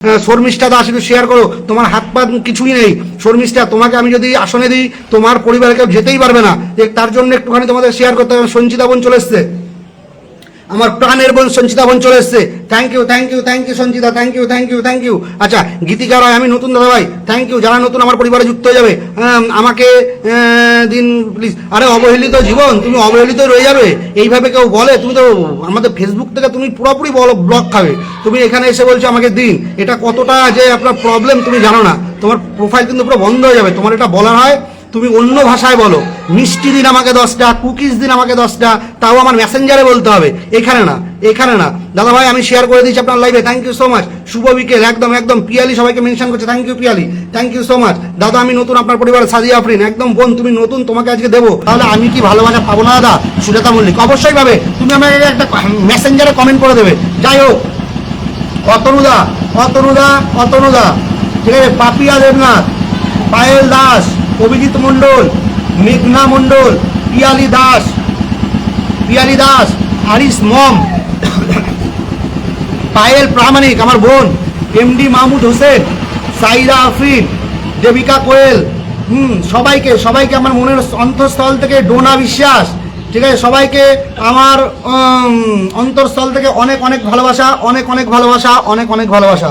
শর্মিষ্ঠা দাস একটু শেয়ার করো, তোমার হাত পা কিছুই নেই। শর্মিষ্ঠা, তোমাকে আমি যদি আসনে দিই তোমার পরিবারে কেউ যেতেই পারবে না, তার জন্য একটুখানি তোমাদের শেয়ার করতে হবে। সঞ্চিতা বোন চলে এসছে, আমার প্রাণের বোন সঞ্চিতা বোন চলে এসছে। Thank you thank you thank you Sanchita, thank you thank you thank you. আচ্ছা, গীতিকা রায়, আমি নতুন দাদা ভাই, থ্যাংক ইউ। যারা নতুন আমার পরিবারে যুক্ত হয়ে যাবে আমাকে দিন প্লিজ। আরে অবহেলিত জীবন, তুমি অবহেলিত রয়ে যাবে এইভাবে কেউ বলে? তুমি তো আমাদের ফেসবুক থেকে তুমি পুরোপুরি ব্লক খাবে। তুমি এখানে এসে বলছো আমাকে দিন, এটা কতটা যে আপনার প্রবলেম তুমি জানো না। তোমার প্রোফাইল কিন্তু পুরো বন্ধ হয়ে যাবে। তোমার এটা বলার হয় তুমি অন্য ভাষায় বলো, মিষ্টি দিন আমাকে 10টা, কুকিজ দিন আমাকে 10টা, তাও আমার মেসেঞ্জারে বলতে হবে, এখানে না, এখানে না। দাদা ভাই আমি শেয়ার করে দিচ্ছি আপনার লাইভে, থ্যাংক ইউ সো মাচ। শুভ বিকেল, একদম একদম। পিয়ালি সবাইকে মেনশন করছে, thank you Piyali, thank you so much. দাদা আমি নতুন আপনার পরিবারে, সাজিয়া আফরিন, একদম বোন তুমি নতুন, তোমাকে আজকে দেবো। তাহলে আমি কি ভালোবাসা পাবো না দাদা? সুজাতা মল্লিক, অবশ্যই পাবে। তুমি আমাকে একটা মেসেঞ্জারে কমেন্ট করে দেবে। যাই হোক, অতনুদা অতনুদা অতনুদা, ঠিক আছে। পাপিয়া দেবনাথ, পায়েল দাস, অভিজিৎ মণ্ডল, মেঘনা মণ্ডল, পিয়ালি দাস, পিয়ালি দাস, আরিস মম, পায়েল প্রামাণিক আমার বোন, এমডি মাহমুদ হোসেন, সাইরা আফরিন, দেবিকা কোয়েল, সবাইকে সবাইকে আমার মনের অন্তঃস্থল থেকে ডোনা বিশ্বাস, ঠিক আছে। সবাইকে আমার অন্তঃস্থল থেকে অনেক অনেক ভালোবাসা, অনেক অনেক ভালোবাসা, অনেক অনেক ভালোবাসা।